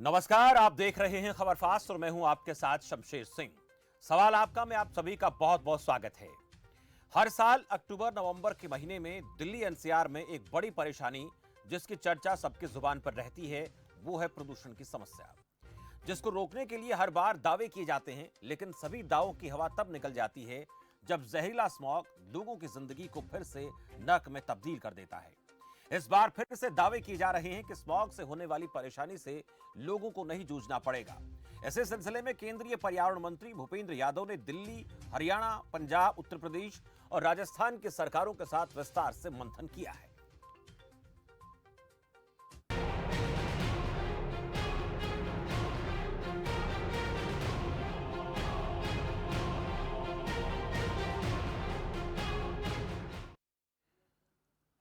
नमस्कार, आप देख रहे हैं खबर फास्ट और मैं हूं आपके साथ शमशेर सिंह। सवाल आपका में आप सभी का बहुत बहुत स्वागत है। हर साल अक्टूबर नवंबर के महीने में दिल्ली एनसीआर में एक बड़ी परेशानी जिसकी चर्चा सबकी जुबान पर रहती है वो है प्रदूषण की समस्या, जिसको रोकने के लिए हर बार दावे किए जाते हैं, लेकिन सभी दावों की हवा तब निकल जाती है जब जहरीला स्मॉग लोगों की जिंदगी को फिर से नर्क में तब्दील कर देता है। इस बार फिर से दावे किए जा रहे हैं कि स्मॉग से होने वाली परेशानी से लोगों को नहीं जूझना पड़ेगा। ऐसे सिलसिले में केंद्रीय पर्यावरण मंत्री भूपेंद्र यादव ने दिल्ली, हरियाणा, पंजाब, उत्तर प्रदेश और राजस्थान की सरकारों के साथ विस्तार से मंथन किया है।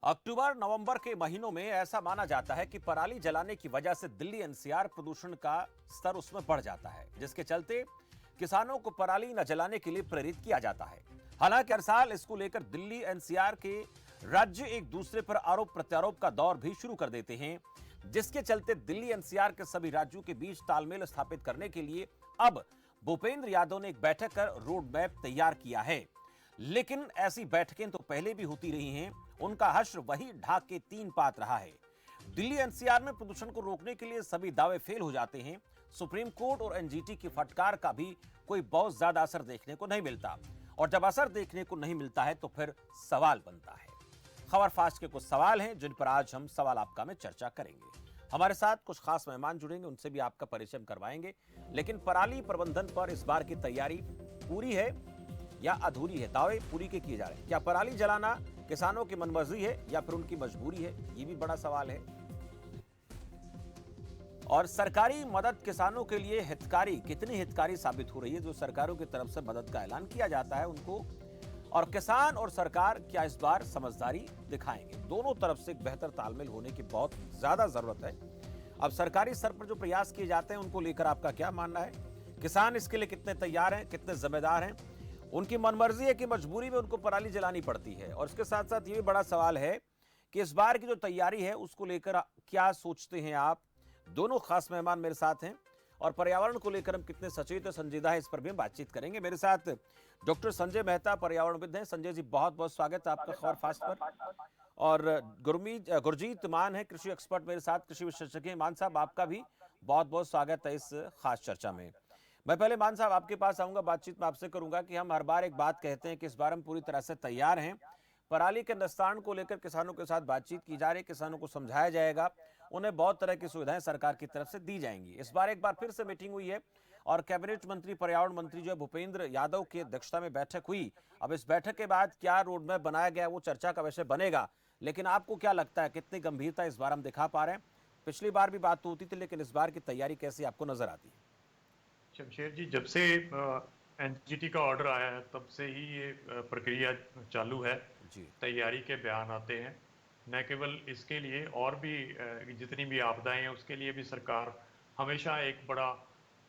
अक्टूबर नवंबर के महीनों में ऐसा माना जाता है कि पराली जलाने की वजह से दिल्ली एनसीआर प्रदूषण का स्तर उसमें बढ़ जाता है, जिसके चलते किसानों को पराली न जलाने के लिए प्रेरित किया जाता है। हालांकि हर साल इसको लेकर दिल्ली एनसीआर के राज्य एक दूसरे पर आरोप प्रत्यारोप का दौर भी शुरू कर देते हैं, जिसके चलते दिल्ली एनसीआर के सभी राज्यों के बीच तालमेल स्थापित करने के लिए अब भूपेंद्र यादव ने एक बैठक कर रोड मैप तैयार किया है। लेकिन ऐसी बैठकें तो पहले भी होती रही हैं, उनका हश्र वही ढाक के तीन पात रहा है। दिल्ली एनसीआर में प्रदूषण को रोकने के लिए सभी दावे फेल हो जाते हैं। सुप्रीम कोर्ट और एनजीटी की फटकार का भी कोई बहुत ज्यादा असर देखने को नहीं मिलता, और जब असर देखने को नहीं मिलता है तो फिर सवाल बनता है। खबर फास्ट के कुछ सवाल हैं जिन पर आज हम सवाल आपका में चर्चा करेंगे। हमारे साथ कुछ खास मेहमान जुड़ेंगे, उनसे भी आपका परिचय करवाएंगे। लेकिन पराली प्रबंधन पर इस बार की तैयारी पूरी है या अधूरी है? दावे पूरी के किए जा रहे हैं। क्या पराली जलाना किसानों की मनमर्जी है या फिर उनकी मजबूरी है? ये भी बड़ा सवाल है। और सरकारी मदद किसानों के लिए हितकारी, कितनी हितकारी साबित हो रही है जो सरकारों की तरफ से मदद का ऐलान किया जाता है उनको, और किसान और सरकार क्या इस बार समझदारी दिखाएंगे? दोनों तरफ से एक बेहतर तालमेल होने की बहुत ज्यादा जरूरत है। अब सरकारी स्तर पर जो प्रयास किए जाते हैं उनको लेकर आपका क्या मानना है? किसान इसके लिए कितने तैयार हैं, कितने जिम्मेदार हैं? उनकी मनमर्जी है कि मजबूरी में उनको पराली जलानी पड़ती है? और इसके साथ साथ ये भी बड़ा सवाल है कि इस बार की जो तैयारी है उसको लेकर क्या सोचते हैं आप? दोनों खास मेहमान मेरे साथ हैं और पर्यावरण को लेकर हम कितने सचेत और संजीदा है इस पर भी हम बातचीत करेंगे। मेरे साथ डॉक्टर संजय मेहता पर्यावरणविद हैं। संजय जी, बहुत बहुत स्वागत है आपका खबर फास्ट पर। और गुरजीत मान है कृषि एक्सपर्ट मेरे साथ, कृषि विशेषज्ञ। मान साहब, आपका भी बहुत बहुत स्वागत है इस खास चर्चा में। मैं पहले मान साहब आपके पास आऊंगा, बातचीत में आपसे करूंगा कि हम हर बार एक बात कहते हैं कि इस बार हम पूरी तरह से तैयार हैं। पराली के निस्तारण को लेकर किसानों के साथ बातचीत की जा रही है, किसानों को समझाया जाएगा, उन्हें बहुत तरह की सुविधाएं सरकार की तरफ से दी जाएंगी। इस बार एक बार फिर से मीटिंग हुई है और कैबिनेट मंत्री, पर्यावरण मंत्री जो है भूपेंद्र यादव की अध्यक्षता में बैठक हुई। अब इस बैठक के बाद क्या रोड मैप बनाया गया वो चर्चा का विषय बनेगा। लेकिन आपको क्या लगता है कितनी गंभीरता इस बार हम दिखा पा रहे हैं? पिछली बार भी बात तो होती थी, लेकिन इस बार की तैयारी कैसी आपको नजर आती है? शमशेर जी, जब से एनजीटी का ऑर्डर आया है तब से ही ये प्रक्रिया चालू है। जी तैयारी के बयान आते हैं। न केवल इसके लिए, और भी जितनी भी आपदाएं हैं उसके लिए भी सरकार हमेशा एक बड़ा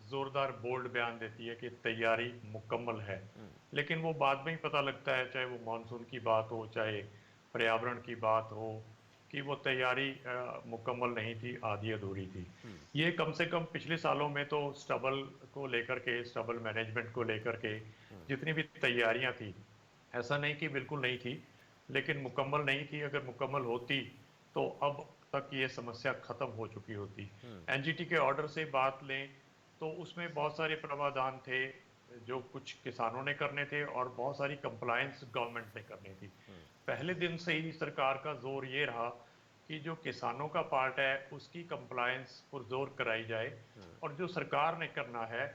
जोरदार बोल्ड बयान देती है कि तैयारी मुकम्मल है। लेकिन वो बाद में ही पता लगता है, चाहे वो मानसून की बात हो, चाहे पर्यावरण की बात हो, कि वो तैयारी मुकम्मल नहीं थी, आधी अधूरी थी। ये कम से कम पिछले सालों में तो स्टबल को लेकर के, स्टबल मैनेजमेंट को लेकर के जितनी भी तैयारियां थी, ऐसा नहीं कि बिल्कुल नहीं थी, लेकिन मुकम्मल नहीं थी। अगर मुकम्मल होती तो अब तक ये समस्या खत्म हो चुकी होती। एनजीटी के ऑर्डर से बात लें तो उसमें बहुत सारे प्रावधान थे जो कुछ किसानों ने करने थे और बहुत सारी कंप्लायंस गवर्नमेंट ने करनी थी। पहले दिन से ही सरकार का जोर ये रहा कि जो किसानों का पार्ट है उसकी कंप्लायंस पुरजोर कराई जाए, और जो सरकार ने करना है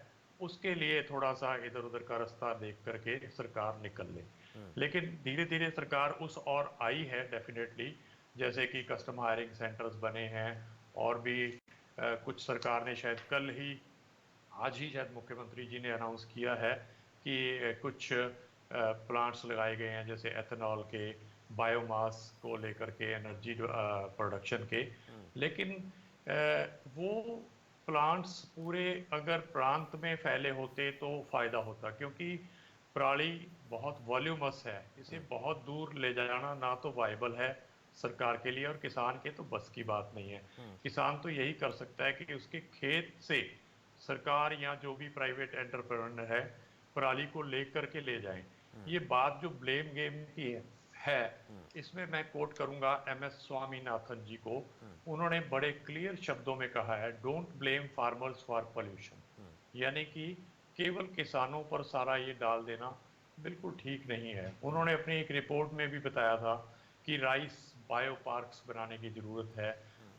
उसके लिए थोड़ा सा इधर उधर का रास्ता देख करके सरकार निकल ले। लेकिन धीरे धीरे सरकार उस और आई है डेफिनेटली, जैसे कि कस्टम हायरिंग सेंटर्स बने हैं, और भी कुछ सरकार ने शायद कल ही, आज ही शायद मुख्यमंत्री जी ने अनाउंस किया है कि कुछ प्लांट्स लगाए गए हैं, जैसे एथेनॉल के, बायोमास को लेकर के, एनर्जी प्रोडक्शन के। लेकिन वो प्लांट्स पूरे अगर प्रांत में फैले होते तो फायदा होता, क्योंकि पराली बहुत वॉल्यूमस है, इसे बहुत दूर ले जाना ना तो वायबल है, सरकार के लिए, और किसान के तो बस की बात नहीं है। किसान तो यही कर सकता है कि उसके खेत से सरकार या जो भी प्राइवेट एंटरप्रेन्योर है पराली को लेकर के ले जाएं। ये बात जो ब्लेम गेम की है, इसमें मैं कोट करूंगा MS स्वामीनाथन जी को। उन्होंने बड़े क्लियर शब्दों में कहा है, don't blame farmers for pollution. यानी कि केवल किसानों पर सारा ये डाल देना बिल्कुल ठीक नहीं है। उन्होंने अपनी एक रिपोर्ट में भी बताया था कि राइस बायो पार्क्स बनाने की ज़रूरत है,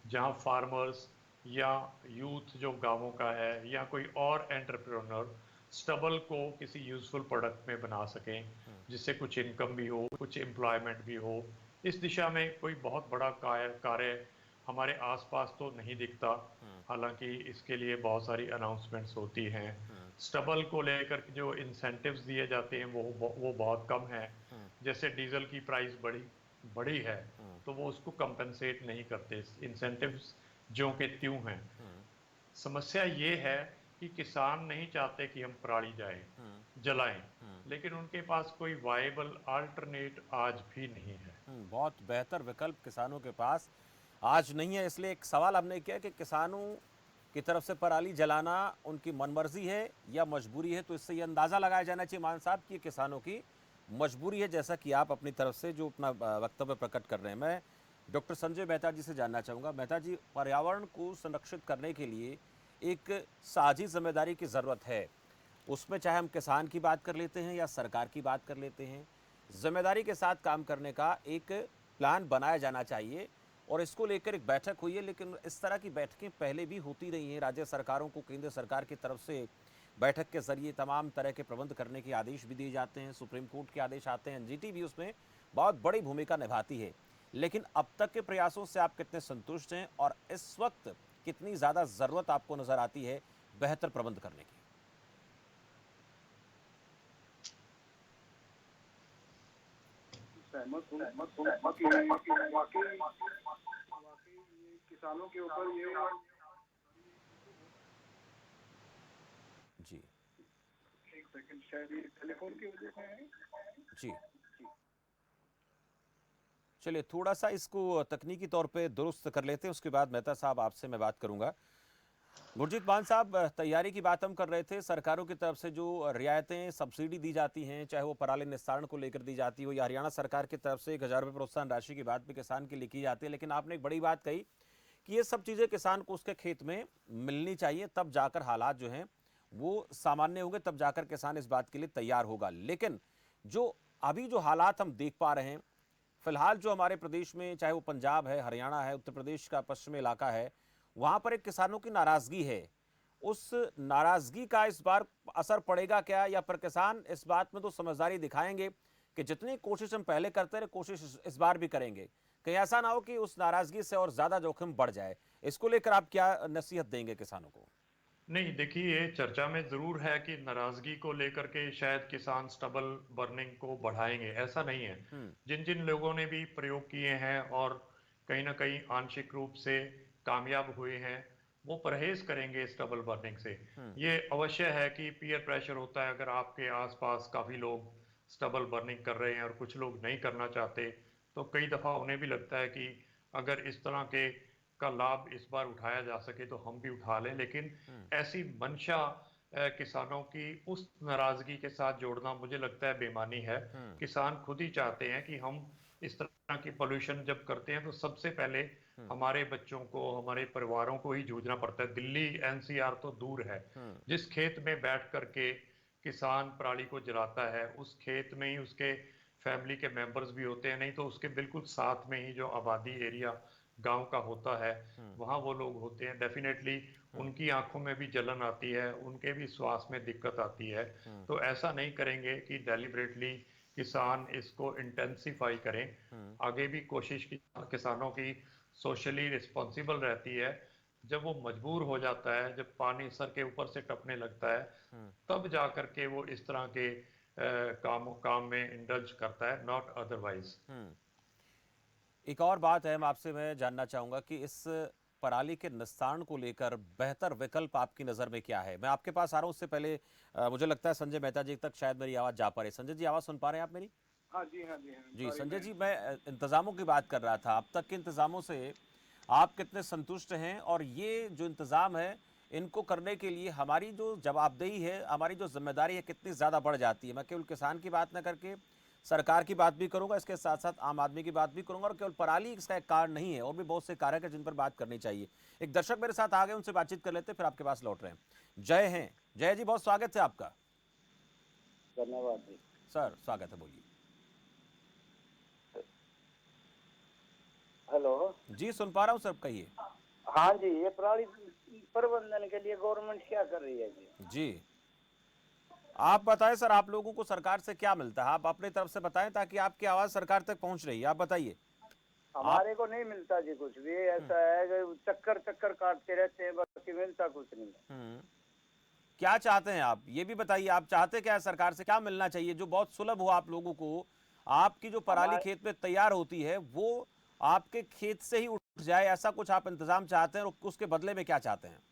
जहां फार्मर्स या यूथ जो गांवों का है या कोई और एंटरप्रेन्योर स्टबल को किसी यूजफुल प्रोडक्ट में बना सकें, जिससे कुछ इनकम भी हो, कुछ एम्प्लॉयमेंट भी हो। इस दिशा में कोई बहुत बड़ा कार्य हमारे आसपास तो नहीं दिखता, हालांकि इसके लिए बहुत सारी अनाउंसमेंट्स होती हैं। स्टबल को लेकर जो इंसेंटिव्स दिए जाते हैं वो बहुत कम है। जैसे डीजल की प्राइस बड़ी बड़ी है तो वो उसको कंपनसेट नहीं करते, इंसेंटिव्स ज्यों के त्यों हैं। समस्या ये है कि किसान नहीं चाहते कि हम पराली जलाएं, लेकिन उनके पास कोई वायबल अल्टरनेट आज भी नहीं है। बहुत बेहतर विकल्प किसानों के पास आज नहीं है, इसलिए एक सवाल हमने किया कि किसानों की तरफ से पराली जलाना उनकी मनमर्जी है या मजबूरी है। तो इससे ये अंदाज़ा लगाया जाना चाहिए मान साहब कि किसानों की मजबूरी है, जैसा कि आप अपनी तरफ से जो अपना वक्तव्य प्रकट कर रहे हैं। मैं डॉक्टर संजय मेहता जी से जानना चाहूँगा। मेहता जी, पर्यावरण को संरक्षित करने के लिए एक साझी जिम्मेदारी की ज़रूरत है, उसमें चाहे हम किसान की बात कर लेते हैं या सरकार की बात कर लेते हैं, जिम्मेदारी के साथ काम करने का एक प्लान बनाया जाना चाहिए। और इसको लेकर एक बैठक हुई है, लेकिन इस तरह की बैठकें पहले भी होती रही हैं। राज्य सरकारों को केंद्र सरकार की तरफ से बैठक के जरिए तमाम तरह के प्रबंध करने के आदेश भी दिए जाते हैं, सुप्रीम कोर्ट के आदेश आते हैं, NGT भी उसमें बहुत बड़ी भूमिका निभाती है। लेकिन अब तक के प्रयासों से आप कितने संतुष्ट हैं और इस वक्त कितनी ज़्यादा ज़रूरत आपको नज़र आती है बेहतर प्रबंध करने की? सहमत हूँ कि वाकई ये किसानों के ऊपर ये जी एक सेकंड, शायद ये टेलीफोन की वजह से है। जी, चलिए थोड़ा सा इसको तकनीकी तौर पे दुरुस्त कर लेते हैं, उसके बाद मेहता साहब आपसे मैं बात करूंगा। गुरजीत मान साहब, तैयारी की बात हम कर रहे थे। सरकारों की तरफ से जो रियायतें सब्सिडी दी जाती हैं, चाहे वो पराली निस्तारण को लेकर दी जाती हो या हरियाणा सरकार की तरफ से 1,000 रुपये प्रोत्साहन राशि की बात भी किसान के लिए की जाती है, लेकिन आपने एक बड़ी बात कही कि ये सब चीज़ें किसान को उसके खेत में मिलनी चाहिए, तब जाकर हालात जो हैं वो सामान्य होंगे, तब जाकर किसान इस बात के लिए तैयार होगा। लेकिन जो अभी जो हालात हम देख पा रहे हैं फिलहाल, जो हमारे प्रदेश में, चाहे वो पंजाब है, हरियाणा है, उत्तर प्रदेश का पश्चिमी इलाका है, वहां पर एक किसानों की नाराजगी है। उस नाराजगी का इस बार असर पड़ेगा क्या, या पर किसान इस बात में तो समझदारी दिखाएंगे कि जितनी कोशिश हम पहले करते रहे, कोशिश इस बार भी करेंगे? कहीं ऐसा ना हो कि उस नाराजगी से और ज्यादा जोखिम बढ़ जाए। इसको लेकर आप क्या नसीहत देंगे किसानों को? नहीं, देखिए, ये चर्चा में ज़रूर है कि नाराज़गी को लेकर के शायद किसान स्टबल बर्निंग को बढ़ाएंगे, ऐसा नहीं है। जिन जिन लोगों ने भी प्रयोग किए हैं और कहीं ना कहीं आंशिक रूप से कामयाब हुए हैं, वो परहेज करेंगे स्टबल बर्निंग से। ये अवश्य है कि पीयर प्रेशर होता है। अगर आपके आसपास काफ़ी लोग स्टबल बर्निंग कर रहे हैं और कुछ लोग नहीं करना चाहते, तो कई दफ़ा उन्हें भी लगता है कि अगर इस तरह के का लाभ इस बार उठाया जा सके तो हम भी उठा लें। लेकिन ऐसी मंशा किसानों की उस नाराजगी के साथ जोड़ना मुझे लगता है बेमानी है। किसान खुद ही चाहते हैं कि हम इस तरह की पोल्यूशन जब करते हैं तो सबसे पहले हमारे बच्चों को, हमारे परिवारों को ही जूझना पड़ता है। दिल्ली NCR तो दूर है। जिस खेत में बैठ करके किसान पराली को जलाता है, उस खेत में ही उसके फैमिली के मेंबर्स भी होते हैं, नहीं तो उसके बिल्कुल साथ में ही जो आबादी एरिया गांव का होता है, वहां वो लोग होते हैं। डेफिनेटली उनकी आंखों में भी जलन आती है, उनके भी श्वास में दिक्कत आती है। तो ऐसा नहीं करेंगे कि डेलिबरेटली किसान इसको इंटेंसिफाई करें। आगे भी कोशिश की किसानों की सोशली रिस्पॉन्सिबल रहती है। जब वो मजबूर हो जाता है, जब पानी सर के ऊपर से टपने लगता है, तब जा करके वो इस तरह के काम में इंडल्ज करता है, नॉट अदरवाइज। एक और बात है, मैं जानना चाहूंगा कि इस पराली के निस्तारण को लेकर बेहतर विकल्प आपकी नज़र में क्या है? मैं आपके पास आ रहा हूं, उससे पहले मुझे लगता है संजय मेहता जी तक शायद मेरी आवाज़ जा पा रही है। संजय जी, आवाज़ सुन पा रहे हैं आप मेरी? हाँ जी, हाँ जी, हाँ जी सॉरी, संजय मैं जी, मैं इंतज़ामों की बात कर रहा था। अब तक के इंतज़ामों से आप कितने संतुष्ट हैं, और ये जो इंतज़ाम है इनको करने के लिए हमारी जो जवाबदेही है, हमारी जो जिम्मेदारी है, कितनी ज़्यादा बढ़ जाती है? मैं केवल किसान की बात न करके सरकार की बात भी करूंगा, इसके साथ साथ आम आदमी की बात भी करूंगा, और केवल पराली इसका एक कारण नहीं है, और भी बहुत से कारक है जिन पर बात करनी चाहिए। एक दर्शक मेरे साथ आ गए, उनसे बातचीत कर लेते हैं, फिर आपके पास लौट रहे हैं। जय हैं जय जी, बहुत स्वागत है आपका। धन्यवाद जी। सर स्वागत है, बोलिए। हेलो। जी सुन पा रहा हूँ सर, कहिए। हाँ जी, ये पराली प्रबंधन के लिए गवर्नमेंट क्या कर रही है जी? जी आप बताएं सर, आप लोगों को सरकार से क्या मिलता है? आप अपनी तरफ से बताएं ताकि आपकी आवाज सरकार तक पहुंच रही है। आप बताइए। आप हमारे को नहीं मिलता जी कुछ भी। ऐसा है कि चक्कर चक्कर काटते रहते हैं, बाकी मिलता कुछ नहीं है। क्या चाहते हैं आप, ये भी बताइए। आप चाहते क्या है सरकार से? क्या मिलना चाहिए जो बहुत सुलभ हो आप लोगों को? आपकी जो पराली हमारे खेत में तैयार होती है वो आपके खेत से ही उठ जाए, ऐसा कुछ आप इंतजाम चाहते हैं, और उसके बदले में क्या चाहते हैं?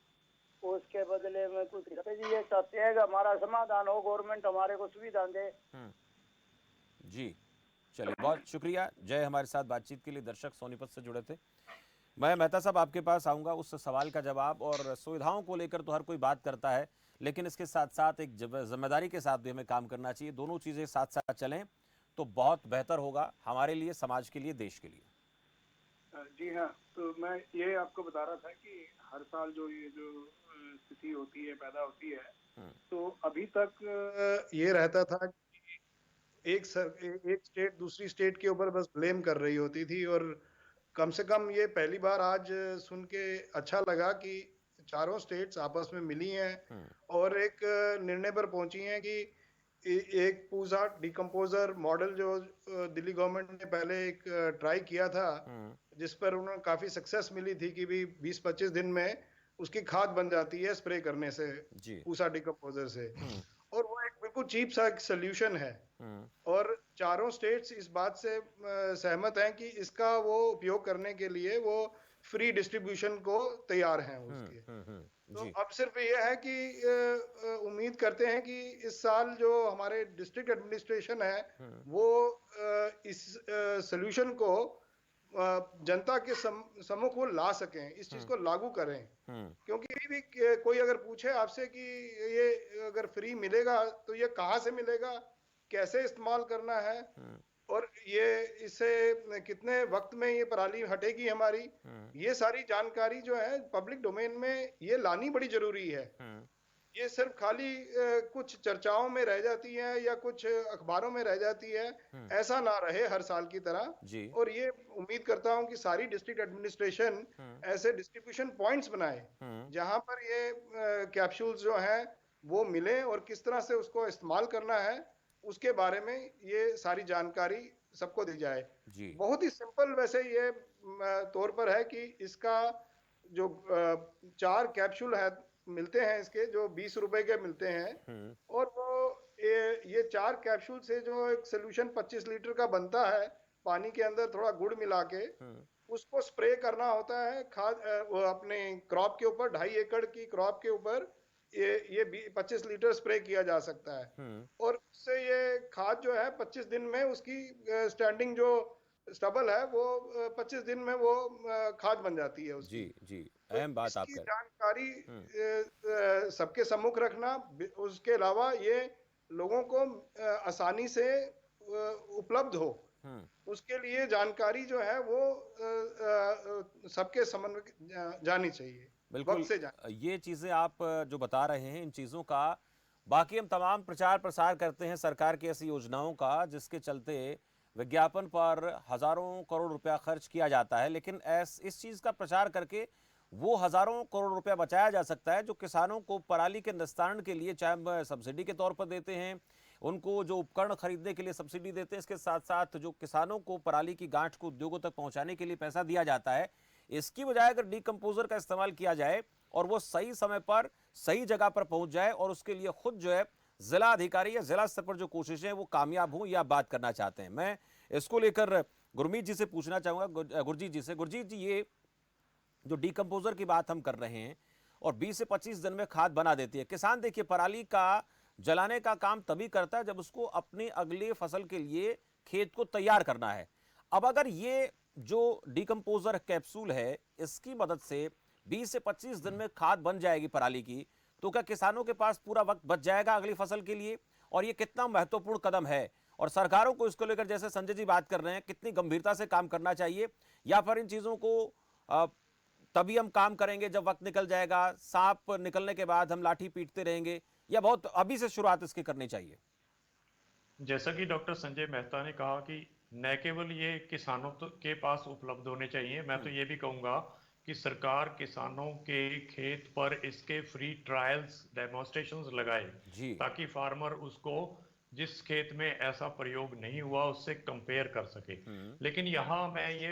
उसके बदले में कुछ जी ये चाहते हैं कि हमारा समाधान हो, गवर्नमेंट हमारे को सुविधा दे। जी चलिए, बहुत शुक्रिया। जय हमारे साथ बातचीत के लिए। दर्शक सोनीपत से जुड़े थे। मैं मेहता साहब आपके पास आऊँगा उस सवाल का जवाब। और सुविधाओं को लेकर तो हर कोई बात करता है, लेकिन इसके साथ साथ एक जिम्मेदारी के साथ भी हमें काम करना चाहिए। दोनों चीज़ें साथ साथ चलें तो बहुत बेहतर होगा हमारे लिए, समाज के लिए, देश के लिए। जी हाँ, तो मैं ये आपको बता रहा था कि हर साल जो ये जो स्थिति होती है, पैदा होती है, तो अभी तक ये रहता था कि एक स्टेट दूसरी स्टेट के ऊपर बस ब्लेम कर रही होती थी। और कम से कम ये पहली बार आज सुन के अच्छा लगा कि चारों स्टेट्स आपस में मिली हैं और एक निर्णय पर पहुंची हैं कि एक पूजा डिकम्पोजर मॉडल जो दिल्ली गवर्नमेंट ने पहले एक ट्राई किया था, जिस पर उन्हें काफी सक्सेस मिली थी कि भी 20-25 दिन में उसकी खाद बन जाती है स्प्रे करने से, पूसा डिकम्पोजर से। और वो एक बिल्कुल चीप सा एक सोल्यूशन है। और चारों स्टेट्स इस बात से सहमत हैं कि इसका वो उपयोग करने के लिए वो फ्री डिस्ट्रीब्यूशन को तैयार हैं उसके। तो अब सिर्फ ये है कि उम्मीद करते हैं कि इस साल जो हमारे डिस्ट्रिक्ट एडमिनिस्ट्रेशन है वो इस सोल्यूशन को जनता के सम्मुख वो ला सकें, इस चीज को लागू करें। क्योंकि भी कोई अगर पूछे आपसे कि ये अगर फ्री मिलेगा तो ये कहाँ से मिलेगा, कैसे इस्तेमाल करना है, और ये इससे कितने वक्त में ये पराली हटेगी हमारी, ये सारी जानकारी जो है पब्लिक डोमेन में ये लानी बड़ी जरूरी है। ये सिर्फ खाली कुछ चर्चाओं में रह जाती है या कुछ अखबारों में रह जाती है, ऐसा ना रहे हर साल की तरह। और ये उम्मीद करता हूं कि सारी डिस्ट्रिक्ट एडमिनिस्ट्रेशन ऐसे डिस्ट्रीब्यूशन पॉइंट्स बनाए जहां पर ये कैप्सूल्स जो हैं वो मिले, और किस तरह से उसको इस्तेमाल करना है उसके बारे में ये सारी जानकारी सबको दी जाए। बहुत ही सिंपल वैसे ये तौर पर है कि इसका जो 4 कैप्सूल है मिलते हैं इसके, जो 20 रुपए के मिलते हैं, और वो ये 4 कैप्सूल से जो एक सोल्यूशन 25 लीटर का बनता है पानी के अंदर थोड़ा गुड़ मिला के, उसको स्प्रे करना होता है खाद अपने क्रॉप के ऊपर। 2.5 एकड़ की क्रॉप के ऊपर ये 25 लीटर स्प्रे किया जा सकता है। और उससे ये खाद जो है 25 दिन में उसकी स्टैंडिंग जो स्टबल है वो 25 दिन में वो खाद बन जाती है उसकी। जी अहम बात आप इसकी कर। जानकारी सबके सम्मुख रखना, उसके अलावा ये लोगों को आसानी से उपलब्ध हो, उसके लिए जानकारी जो है वो सबके समन्वय जानी चाहिए। बिल्कुल, ये चीज़ें आप जो बता रहे हैं इन चीज़ों का बाकी हम तमाम प्रचार प्रसार करते हैं सरकार की ऐसी योजनाओं का, जिसके चलते विज्ञापन पर हज़ारों करोड़ रुपया खर्च किया जाता है, लेकिन इस चीज़ का प्रचार करके वो हज़ारों करोड़ रुपया बचाया जा सकता है जो किसानों को पराली के निस्तारण के लिए, चाहे हम सब्सिडी के तौर पर देते हैं, उनको जो उपकरण खरीदने के लिए सब्सिडी देते हैं, इसके साथ साथ जो किसानों को पराली की गांठ को उद्योगों तक पहुंचाने के लिए पैसा दिया जाता है, इसकी बजाय अगर डीकंपोजर का इस्तेमाल किया जाए और वो सही समय पर सही जगह पर पहुंच जाए, और उसके लिए खुद जो है जिला अधिकारी या जिला स्तर पर जो कोशिशें हैं वो कामयाब हों, या बात करना चाहते हैं। मैं इसको लेकर गुरमीत जी से पूछना चाहूंगा, गुरजीत जी से। गुरजीत जी, ये जो डीकंपोजर की बात हम कर रहे हैं और 20 से 25 दिन में खाद बना देती है, किसान देखिए पराली का जलाने का काम तभी करता है जब उसको अपनी अगली फसल के लिए खेत को तैयार करना है। अब अगर ये जो डिकम्पोजर कैप्सूल है, इसकी मदद से 20 से 25 दिन में खाद बन जाएगी पराली की, तो क्या किसानों के पास पूरा वक्त बच जाएगा अगली फसल के लिए? और ये कितना महत्वपूर्ण कदम है, और सरकारों को इसको लेकर, जैसे संजय जी बात कर रहे हैं, कितनी गंभीरता से काम करना चाहिए? या फिर इन चीजों को तभी हम काम करेंगे जब वक्त निकल जाएगा, सांप निकलने के बाद हम लाठी पीटते रहेंगे, या बहुत अभी से शुरुआत इसकी करनी चाहिए? जैसा कि डॉक्टर संजय मेहता ने कहा कि न केवल ये किसानों के पास उपलब्ध होने चाहिए, मैं तो ये भी कहूँगा कि सरकार किसानों के खेत पर इसके फ्री ट्रायल्स, डेमोन्स्ट्रेशंस लगाए, जी। ताकि फार्मर उसको जिस खेत में ऐसा प्रयोग नहीं हुआ उससे कंपेयर कर सके। लेकिन यहाँ मैं ये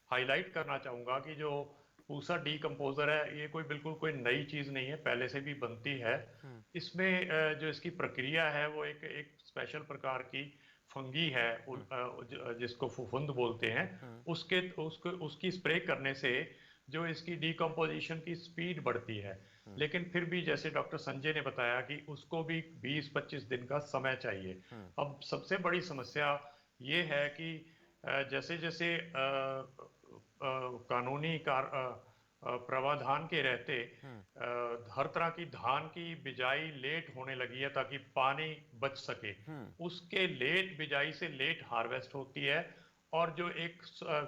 हाईलाइट करना चाहूँगा कि जो पूसा डीकम्पोजर है, ये बिल्कुल कोई नई चीज़ नहीं है, पहले से भी बनती है। इसमें जो इसकी प्रक्रिया है वो एक स्पेशल प्रकार की फंगी है, जिसको फुफुंद बोलते हैं। उसकी स्प्रे करने से जो इसकी डिकम्पोजिशन की स्पीड बढ़ती है। लेकिन फिर भी जैसे डॉक्टर संजय ने बताया कि उसको भी 20-25 दिन का समय चाहिए। अब सबसे बड़ी समस्या ये है कि जैसे जैसे कानूनी प्रावधान के रहते हर तरह की धान की बिजाई लेट होने लगी है ताकि पानी बच सके। उसके लेट बिजाई से लेट हार्वेस्ट होती है, और जो एक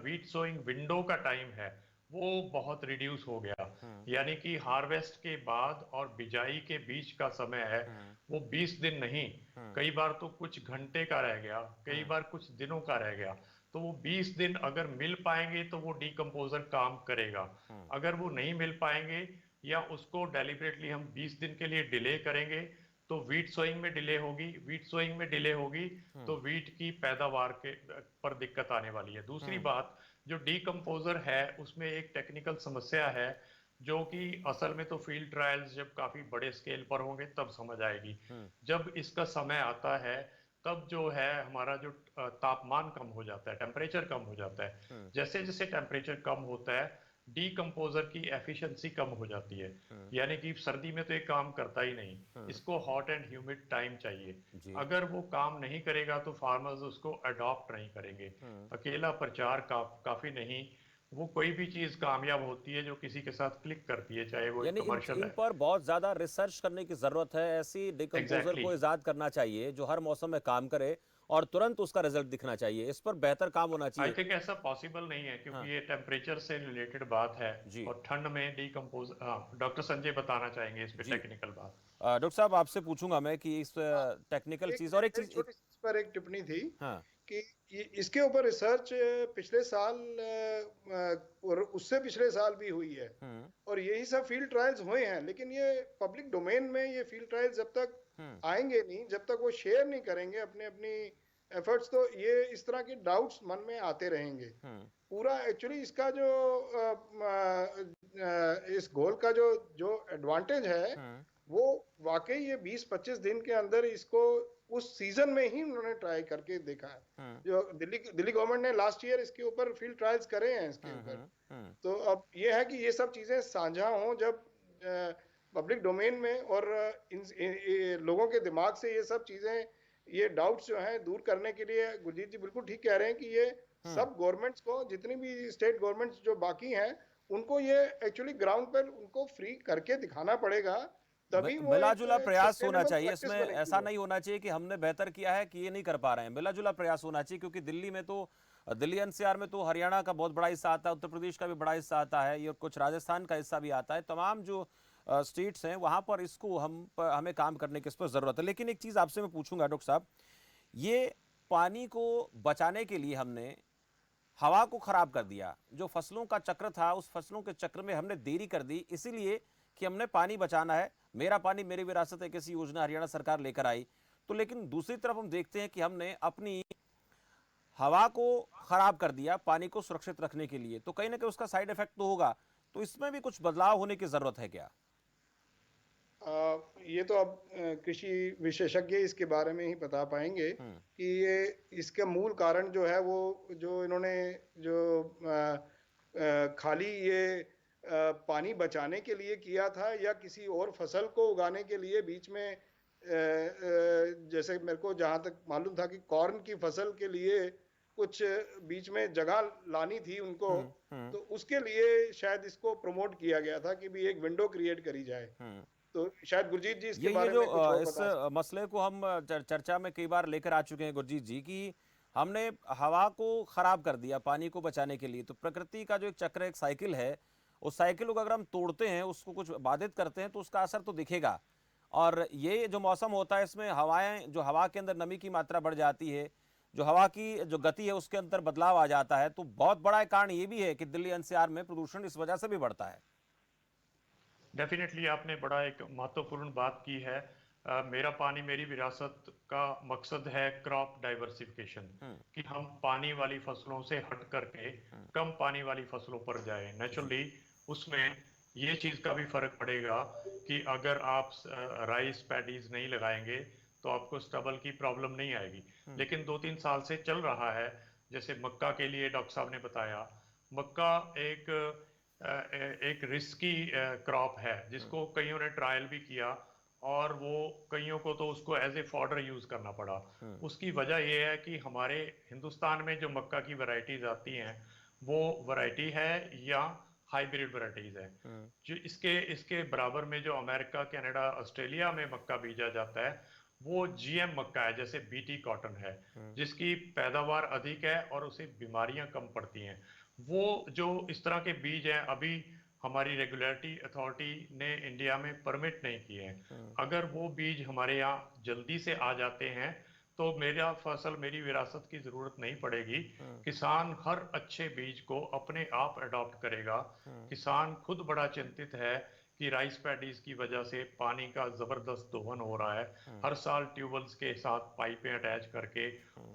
वीट सोइंग विंडो का टाइम है वो बहुत रिड्यूस हो गया। यानी कि हार्वेस्ट के बाद और बिजाई के बीच का समय है वो 20 दिन नहीं, कई बार तो कुछ घंटे का रह गया, कई बार कुछ दिनों का रह गया। तो वो 20 दिन अगर मिल पाएंगे तो वो डीकम्पोजर काम करेगा। अगर वो नहीं मिल पाएंगे या उसको डेलिबरेटली हम 20 दिन के लिए डिले करेंगे तो वीट सोइंग में डिले होगी, वीट सोइंग में डिले होगी तो वीट की पैदावार के पर दिक्कत आने वाली है। दूसरी बात, जो डीकम्पोजर है उसमें एक टेक्निकल समस्या है जो कि असल में तो फील्ड ट्रायल्स जब काफी बड़े स्केल पर होंगे तब समझ आएगी। जब इसका समय आता है तब जो है हमारा जो तापमान कम हो जाता है, टेम्परेचर कम हो जाता है। जैसे जैसे टेम्परेचर कम होता है डीकम्पोजर की एफिशिएंसी कम हो जाती है। यानी कि सर्दी में तो ये काम करता ही नहीं, इसको हॉट एंड ह्यूमिड टाइम चाहिए। अगर वो काम नहीं करेगा तो फार्मर्स उसको अडॉप्ट नहीं करेंगे। अकेला प्रचार काफी नहीं, वो कोई भी चीज कामयाब होती है जो किसी के साथ क्लिक करती है, चाहे वो यानी कमर्शियल इन है। पर बहुत ज्यादा रिसर्च करने की जरूरत है। ऐसी डिकम्पोजर एग्जैक्टली को इजाद करना चाहिए जो हर मौसम में काम करे और तुरंत उसका रिजल्ट दिखना चाहिए। इस पर बेहतर काम होना आई चाहिए। थिंक ऐसा पॉसिबल नहीं है हाँ क्योंकि ये टेम्परेचर से रिलेटेड बात है, जी और ठंड में डीकम्पोज, हाँ डॉक्टर संजय बताना चाहेंगे इस पे जी। टेक्निकल बात। डॉक्टर साहब, आपसे पूछूंगा मैं कि इस हाँ, टेक्निकल एक चीज और एक मेरी चीज छोटी सी इस पर एक टिप्पणी थी हाँ कि इसके ऊपर रिसर्च पिछले साल और उससे पिछले साल भी हुई है, और यही सब फील्ड ट्रायल्स हुए हैं। लेकिन ये पब्लिक डोमेन में ये फील्ड ट्रायल्स जब तक आएंगे नहीं, जब तक वो शेयर नहीं करेंगे अपने अपनी एफर्ट्स, तो ये इस तरह के डाउट्स मन में आते रहेंगे। पूरा एक्चुअली इसका जो इस गोल का जो जो एडवांटेज है वो वाकई ये 20-25 दिन के अंदर इसको उस सीजन में ही उन्होंने ट्राई करके देखा है। जो दिल्ली गवर्नमेंट ने लास्ट ईयर इसके ऊपर फील्ड ट्रायल्स करे हैं इसके ऊपर। तो अब ये है कि ये सब चीजें साझा हों जब पब्लिक डोमेन में, और लोगों के दिमाग से ये सब चीजें, ये डाउट्स जो हैं दूर करने के लिए गुरजीत जी बिल्कुल ठीक कह रहे हैं कि ये सब गवर्नमेंट्स को, जितनी भी स्टेट गवर्नमेंट्स जो बाकी हैं, उनको ये एक्चुअली ग्राउंड पर उनको फ्री करके दिखाना पड़ेगा, तभी वो मिला एक जुला प्रयास होना सस्टेनेबल चाहिए। प्रैक्टिस इसमें बनेगी ऐसा वो। नहीं होना चाहिए कि हमने बेहतर किया है कि ये नहीं कर पा रहे हैं। मिला जुला प्रयास होना चाहिए, क्योंकि दिल्ली में तो, दिल्ली एनसीआर में तो हरियाणा का बहुत बड़ा हिस्सा आता है, उत्तर प्रदेश का भी बड़ा हिस्सा आता है, ये कुछ राजस्थान का हिस्सा भी आता है। तमाम जो स्टेट्स हैं वहां पर इसको हमें काम करने की इस पर जरूरत है। लेकिन एक चीज आपसे मैं पूछूंगा डॉक्टर साहब, ये पानी को बचाने के लिए हमने हवा को खराब कर दिया। जो फसलों का चक्र था, उस फसलों के चक्र में हमने देरी कर दी, इसीलिए कि हमने पानी बचाना है। मेरा पानी मेरी विरासत है, कैसी योजना हरियाणा सरकार लेकर आई। तो लेकिन दूसरी तरफ हम देखते हैं कि हमने अपनी हवा को खराब कर दिया पानी को सुरक्षित रखने के लिए। तो कहीं ना कहीं उसका साइड इफेक्ट तो होगा। तो इसमें भी कुछ बदलाव होने की जरूरत है क्या? ये तो अब कृषि विशेषज्ञ इसके बारे में ही बता पाएंगे कि ये इसका मूल कारण जो है वो, जो इन्होंने जो खाली ये पानी बचाने के लिए किया था या किसी और फसल को उगाने के लिए बीच में जैसे मेरे को जहां तक मालूम था कि कॉर्न की फसल के लिए कुछ बीच में जगह लानी थी उनको, तो उसके लिए शायद इसको प्रमोट किया गया था कि भी एक विंडो क्रिएट करी जाए। तो शायद गुरजीत जी इसके ये बारे जो में कुछ और इस बता सकते मसले को हम चर्चा में कई बार लेकर आ चुके हैं गुरजीत जी कि हमने हवा को खराब कर दिया पानी को बचाने के लिए। तो प्रकृति का जो एक चक्र, एक साइकिल है, उस साइकिल को अगर हम तोड़ते हैं, उसको कुछ बाधित करते हैं, तो उसका असर तो दिखेगा। और ये जो मौसम होता है, इसमें हवाएं, जो हवा के अंदर नमी की मात्रा बढ़ जाती है, जो हवा की जो गति है उसके अंदर बदलाव आ जाता है। तो बहुत बड़ा कारण ये भी है कि दिल्ली एनसीआर में प्रदूषण इस वजह से भी बढ़ता है। डेफिनेटली आपने बड़ा एक महत्वपूर्ण बात की है। मेरा पानी मेरी विरासत का मकसद है क्रॉप डाइवर्सिफिकेशन, कि हम पानी वाली फसलों से हट करके कम पानी वाली फसलों पर जाएं। नेचुरली उसमें ये चीज़ का भी फर्क पड़ेगा कि अगर आप राइस पैडीज नहीं लगाएंगे तो आपको स्टबल की प्रॉब्लम नहीं आएगी। लेकिन 2-3 साल से चल रहा है, जैसे मक्का के लिए डॉक्टर साहब ने बताया, मक्का एक रिस्की क्रॉप है जिसको कईयों ने ट्रायल भी किया, और वो कईयों को तो उसको एज ए फॉडर यूज करना पड़ा। उसकी वजह यह है कि हमारे हिंदुस्तान में जो मक्का की वैरायटीज आती हैं वो वैरायटी है या हाइब्रिड वैरायटीज है। जो इसके इसके बराबर में जो अमेरिका, कनाडा, ऑस्ट्रेलिया में मक्का बीजा जाता है वो जीएम मक्का है, जैसे बीटी कॉटन है, जिसकी पैदावार अधिक है और उसे बीमारियां कम पड़ती हैं। वो जो इस तरह के बीज हैं अभी हमारी रेगुलेटरी अथॉरिटी ने इंडिया में परमिट नहीं किए हैं। अगर वो बीज हमारे यहाँ जल्दी से आ जाते हैं तो मेरा फसल मेरी विरासत की जरूरत नहीं पड़ेगी। किसान हर अच्छे बीज को अपने आप अडॉप्ट करेगा। किसान खुद बड़ा चिंतित है कि राइस पैडीज की वजह से पानी का जबरदस्त दोहन हो रहा है। हर साल ट्यूबवेल्स के साथ पाइपें अटैच करके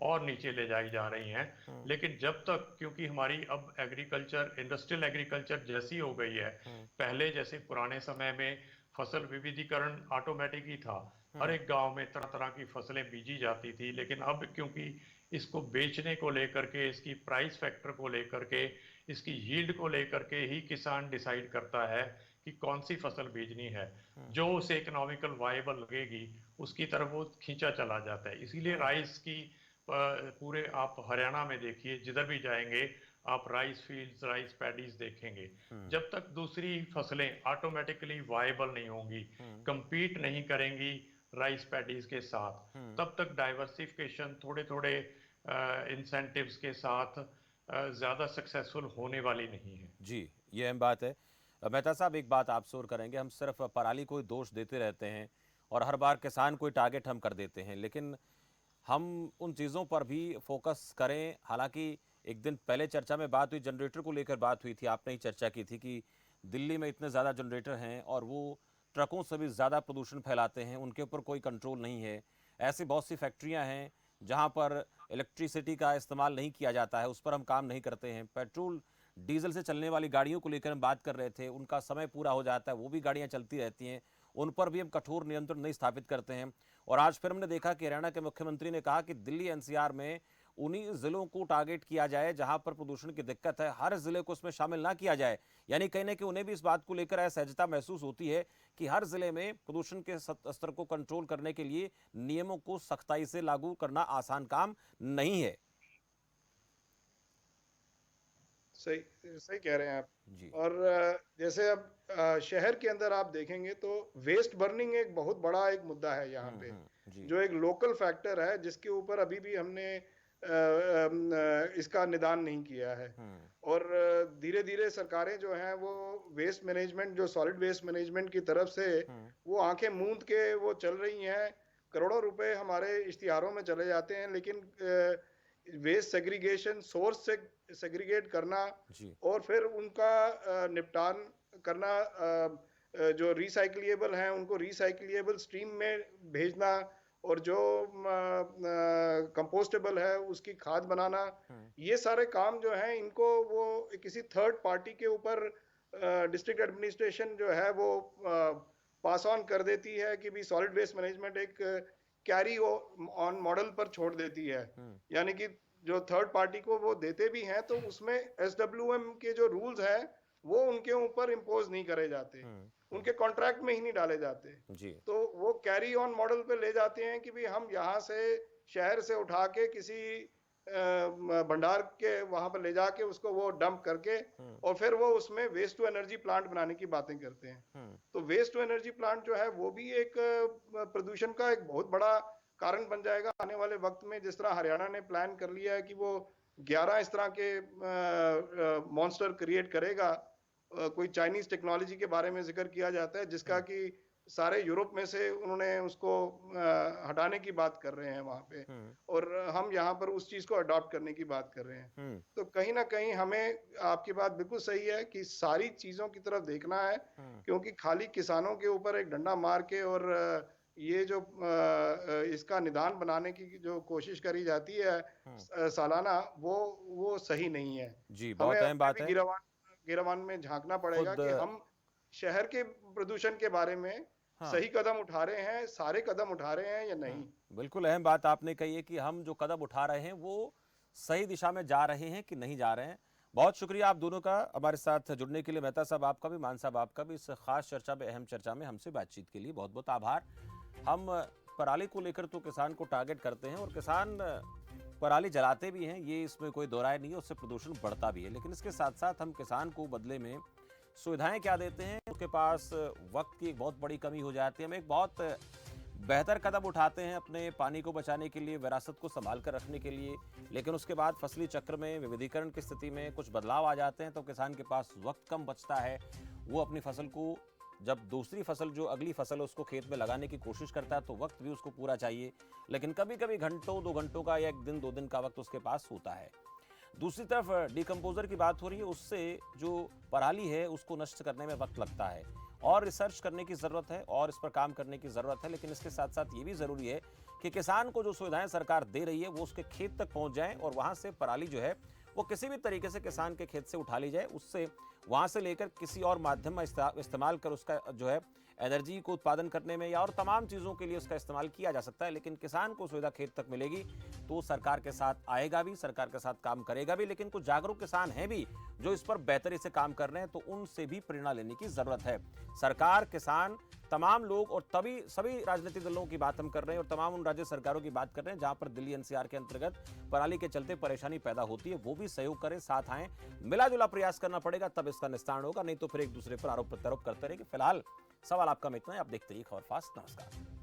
और नीचे ले जाई जा रही हैं। लेकिन जब तक, क्योंकि हमारी अब एग्रीकल्चर इंडस्ट्रियल एग्रीकल्चर जैसी हो गई है, पहले जैसे पुराने समय में फसल विविधीकरण ऑटोमेटिक ही था, हर एक गांव में तरह तरह की फसलें बीजी जाती थी। लेकिन अब क्योंकि इसको बेचने को लेकर के, इसकी प्राइस फैक्टर को लेकर के, इसकी यील्ड को लेकर के ही किसान डिसाइड करता है कि कौन सी फसल बीजनी है। जो उसे इकोनॉमिकल वायबल लगेगी उसकी तरफ वो खींचा चला जाता है। इसीलिए राइस की पूरे आप हरियाणा में देखिए, जिधर भी जाएंगे आप राइस फील्ड्स, राइस पैडीज देखेंगे। जब तक दूसरी फसलें ऑटोमेटिकली वायबल नहीं होंगी, compete नहीं करेंगी राइस पैडीज के साथ, तब तक डाइवर्सिफिकेशन थोड़े थोड़े इंसेंटिव्स के साथ ज्यादा सक्सेसफुल होने वाली नहीं है। जी, ये अहम बात है। मेहता साहब, एक बात आपसे और करेंगे। हम सिर्फ पराली को ही दोष देते रहते हैं और हर बार किसान को टारगेट हम कर देते हैं, लेकिन हम उन चीज़ों पर भी फोकस करें। हालांकि एक दिन पहले चर्चा में बात हुई, जनरेटर को लेकर बात हुई थी, आपने ही चर्चा की थी कि दिल्ली में इतने ज़्यादा जनरेटर हैं और वो ट्रकों से भी ज़्यादा प्रदूषण फैलाते हैं, उनके ऊपर कोई कंट्रोल नहीं है। ऐसी बहुत सी फैक्ट्रियां हैं जहां पर इलेक्ट्रिसिटी का इस्तेमाल नहीं किया जाता है, उस पर हम काम नहीं करते हैं। पेट्रोल डीजल से चलने वाली गाड़ियों को लेकर हम बात कर रहे थे, उनका समय पूरा हो जाता है, वो भी गाड़ियां चलती रहती हैं, उन पर भी हम कठोर नियंत्रण नहीं स्थापित करते हैं। और आज फिर हमने देखा कि हरियाणा के मुख्यमंत्री ने कहा कि दिल्ली एनसीआर में उन्हीं जिलों को टारगेट किया जाए जहां पर प्रदूषण की दिक्कत है, हर जिले को उसमें शामिल ना किया जाए। यानी कहीं ना कहीं उन्हें भी इस बात को लेकर असहजता महसूस होती है कि हर जिले में प्रदूषण के स्तर को कंट्रोल करने के लिए नियमों को सख्ताई से लागू करना आसान काम नहीं है। सही सही कह रहे हैं आप। जी। और जैसे अब शहर के अंदर आप देखेंगे तो वेस्ट बर्निंग एक बहुत बड़ा एक मुद्दा है यहाँ पे, जो एक लोकल फैक्टर है जिसके ऊपर अभी भी हमने इसका निदान नहीं किया है। और धीरे धीरे सरकारें जो हैं वो वेस्ट मैनेजमेंट, जो सॉलिड वेस्ट मैनेजमेंट की तरफ से वो आंखें मूंद के वो चल रही हैं। करोड़ों रुपए हमारे इश्तिहारों में चले जाते हैं, लेकिन वेस्ट सेग्रीगेशन, सोर्स से सेग्रीगेट करना और फिर उनका निपटान करना, जो रिसाइक्लेबल हैं उनको रिसाइक्लेबल स्ट्रीम में भेजना, और जो कंपोस्टेबल है उसकी खाद बनाना, ये सारे काम जो हैं इनको वो किसी थर्ड पार्टी के ऊपर डिस्ट्रिक्ट एडमिनिस्ट्रेशन जो है वो पास ऑन कर देती है कि भी सॉलिड वेस्ट मैनेजमेंट एक कैरी ऑन मॉडल पर छोड़ देती है। यानी कि जो थर्ड पार्टी को वो देते भी हैं तो उसमें SWM के जो रूल्स हैं वो उनके ऊपर इम्पोज नहीं करे जाते। उनके कॉन्ट्रैक्ट में ही नहीं डाले जाते। जी। तो वो कैरी ऑन मॉडल पे ले जाते हैं कि भाई हम यहाँ से शहर से उठा के किसी भंडार के वहां पर ले जाके उसको वो डंप करके और फिर वो उसमें वेस्ट टू एनर्जी प्लांट बनाने की बातें करते हैं। तो वेस्ट टू एनर्जी प्लांट जो है वो भी एक प्रदूषण का एक बहुत बड़ा कारण बन जाएगा आने वाले वक्त में। जिस तरह हरियाणा ने प्लान कर लिया है कि वो 11 इस तरह के मॉन्स्टर क्रिएट करेगा। कोई चाइनीज टेक्नोलॉजी के बारे में जिक्र किया जाता है जिसका कि सारे यूरोप में से उन्होंने उसको हटाने की बात कर रहे हैं वहां पे, और हम यहाँ पर उस चीज को अडॉप्ट करने की बात कर रहे हैं। तो कहीं ना कहीं हमें, आपकी बात बिल्कुल सही है कि सारी चीजों की तरफ देखना है, क्योंकि खाली किसानों के ऊपर एक डंडा मार के और ये जो इसका निदान बनाने की जो कोशिश करी जाती है सालाना, वो सही नहीं है। जी, बहुत अहम बात है। गिरवान में झांकना पड़ेगा कि हम शहर के प्रदूषण के बारे में सही कदम उठा रहे हैं, सारे कदम उठा रहे हैं या नहीं। बिल्कुल अहम बात आपने कही है कि हम जो कदम उठा रहे हैं वो सही दिशा में जा रहे हैं कि नहीं जा रहे हैं। बहुत शुक्रिया आप दोनों का हमारे साथ जुड़ने के लिए। मेहता साहब आपका भी, मान साहब आपका भी, इस खास चर्चा में, अहम चर्चा में हमसे बातचीत के लिए बहुत बहुत आभार। हम पराली को लेकर तो किसान को टारगेट करते हैं और किसान पराली जलाते भी हैं, ये इसमें कोई दो राय नहीं है, उससे प्रदूषण बढ़ता भी है। लेकिन इसके साथ साथ हम किसान को बदले में सुविधाएं क्या देते हैं, उसके पास वक्त की एक बहुत बड़ी कमी हो जाती है। हम एक बहुत बेहतर कदम उठाते हैं अपने पानी को बचाने के लिए, विरासत को संभाल कर रखने के लिए, लेकिन उसके बाद फसली चक्र में विविधीकरण की स्थिति में कुछ बदलाव आ जाते हैं तो किसान के पास वक्त कम बचता है। वो अपनी फसल को, जब दूसरी फसल जो अगली फसल है उसको खेत में लगाने की कोशिश करता है तो वक्त भी उसको पूरा चाहिए, लेकिन कभी कभी घंटों 2 घंटों का या 1 दिन 2 दिन का वक्त उसके पास होता है। दूसरी तरफ डिकम्पोजर की बात हो रही है, उससे जो पराली है उसको नष्ट करने में वक्त लगता है और रिसर्च करने की ज़रूरत है और इस पर काम करने की ज़रूरत है। लेकिन इसके साथ साथ ये भी ज़रूरी है कि किसान को जो सुविधाएं सरकार दे रही है वो उसके खेत तक पहुंच जाएं और वहां से पराली जो है वो किसी भी तरीके से किसान के खेत से उठा ली जाए, उससे वहां से लेकर किसी और माध्यम में इस्तेमाल कर उसका जो है एनर्जी को उत्पादन करने में या और तमाम चीज़ों के लिए उसका इस्तेमाल किया जा सकता है। लेकिन किसान को सुविधा खेत तक मिलेगी तो सरकार के साथ आएगा भी, सरकार के साथ काम करेगा भी। लेकिन कुछ जागरूक किसान हैं भी जो इस पर बेहतरी से काम कर रहे हैं, तो उनसे भी प्रेरणा लेने की जरूरत है। सरकार, किसान, तमाम लोग और तभी सभी राजनीतिक दलों की बात हम कर रहे हैं और तमाम उन राज्य सरकारों की बात कर रहे हैं जहां पर दिल्ली एनसीआर के अंतर्गत पराली के चलते परेशानी पैदा होती है, वो भी सहयोग करें, साथ आएं, मिला जुला प्रयास करना पड़ेगा, तब इसका निस्तारण होगा। नहीं तो फिर एक दूसरे पर आरोप प्रत्यारोप करते रहेंगे। फिलहाल सवाल आपका में इतना है। आप देखते रहिए खबर फास्ट। नमस्कार।